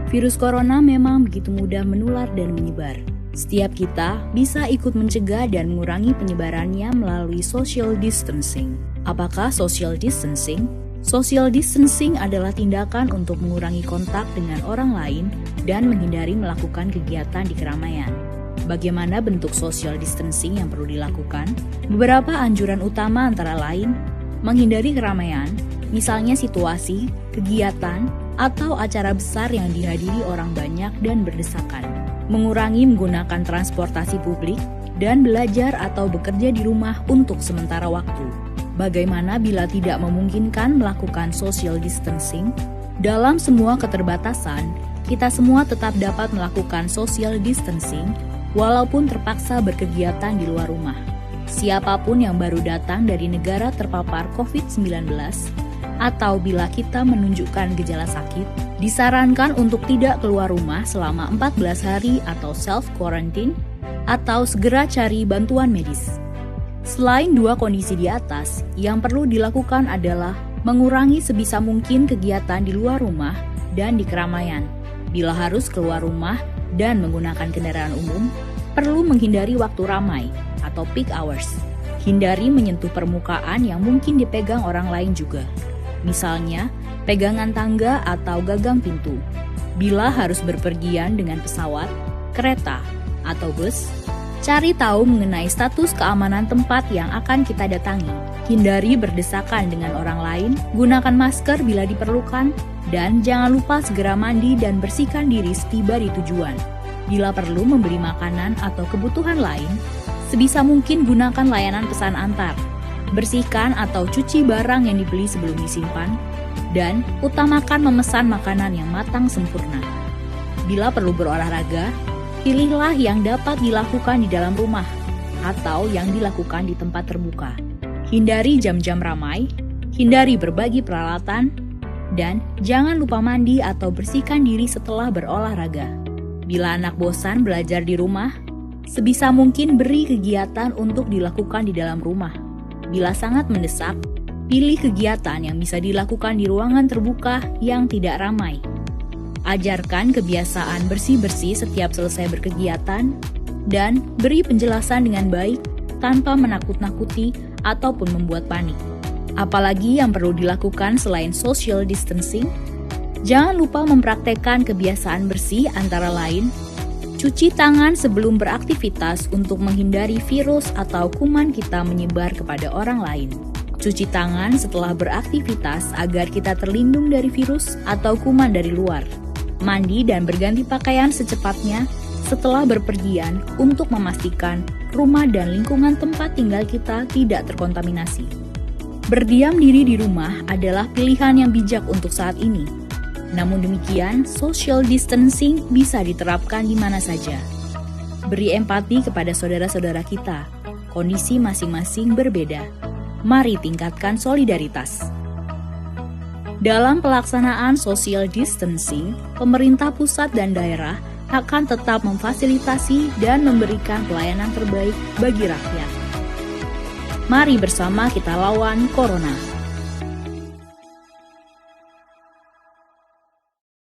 Virus corona memang begitu mudah menular dan menyebar. Setiap kita bisa ikut mencegah dan mengurangi penyebarannya melalui social distancing. Apakah social distancing? Social distancing adalah tindakan untuk mengurangi kontak dengan orang lain dan menghindari melakukan kegiatan di keramaian. Bagaimana bentuk social distancing yang perlu dilakukan? Beberapa anjuran utama antara lain, menghindari keramaian, misalnya situasi, kegiatan, atau acara besar yang dihadiri orang banyak dan berdesakan. Mengurangi menggunakan transportasi publik dan belajar atau bekerja di rumah untuk sementara waktu. Bagaimana bila tidak memungkinkan melakukan social distancing? Dalam semua keterbatasan, kita semua tetap dapat melakukan social distancing walaupun terpaksa berkegiatan di luar rumah. Siapapun yang baru datang dari negara terpapar COVID-19 atau bila kita menunjukkan gejala sakit, disarankan untuk tidak keluar rumah selama 14 hari atau self-quarantine atau segera cari bantuan medis. Selain dua kondisi di atas, yang perlu dilakukan adalah mengurangi sebisa mungkin kegiatan di luar rumah dan di keramaian. Bila harus keluar rumah dan menggunakan kendaraan umum, perlu menghindari waktu ramai atau peak hours. Hindari menyentuh permukaan yang mungkin dipegang orang lain juga. Misalnya, pegangan tangga atau gagang pintu. Bila harus berpergian dengan pesawat, kereta, atau bus, cari tahu mengenai status keamanan tempat yang akan kita datangi. Hindari berdesakan dengan orang lain, gunakan masker bila diperlukan, dan jangan lupa segera mandi dan bersihkan diri setiba di tujuan. Bila perlu membeli makanan atau kebutuhan lain, sebisa mungkin gunakan layanan pesan antar. Bersihkan atau cuci barang yang dibeli sebelum disimpan, dan utamakan memesan makanan yang matang sempurna. Bila perlu berolahraga, pilihlah yang dapat dilakukan di dalam rumah atau yang dilakukan di tempat terbuka. Hindari jam-jam ramai, hindari berbagi peralatan, dan jangan lupa mandi atau bersihkan diri setelah berolahraga. Bila anak bosan belajar di rumah, sebisa mungkin beri kegiatan untuk dilakukan di dalam rumah. Bila sangat mendesak, pilih kegiatan yang bisa dilakukan di ruangan terbuka yang tidak ramai. Ajarkan kebiasaan bersih-bersih setiap selesai berkegiatan, dan beri penjelasan dengan baik tanpa menakut-nakuti ataupun membuat panik. Apalagi yang perlu dilakukan selain social distancing, jangan lupa mempraktekkan kebiasaan bersih antara lain, cuci tangan sebelum beraktivitas untuk menghindari virus atau kuman kita menyebar kepada orang lain. Cuci tangan setelah beraktivitas agar kita terlindung dari virus atau kuman dari luar. Mandi dan berganti pakaian secepatnya setelah berpergian untuk memastikan rumah dan lingkungan tempat tinggal kita tidak terkontaminasi. Berdiam diri di rumah adalah pilihan yang bijak untuk saat ini. Namun demikian, social distancing bisa diterapkan di mana saja. Beri empati kepada saudara-saudara kita. Kondisi masing-masing berbeda. Mari tingkatkan solidaritas. Dalam pelaksanaan social distancing, pemerintah pusat dan daerah akan tetap memfasilitasi dan memberikan pelayanan terbaik bagi rakyat. Mari bersama kita lawan corona.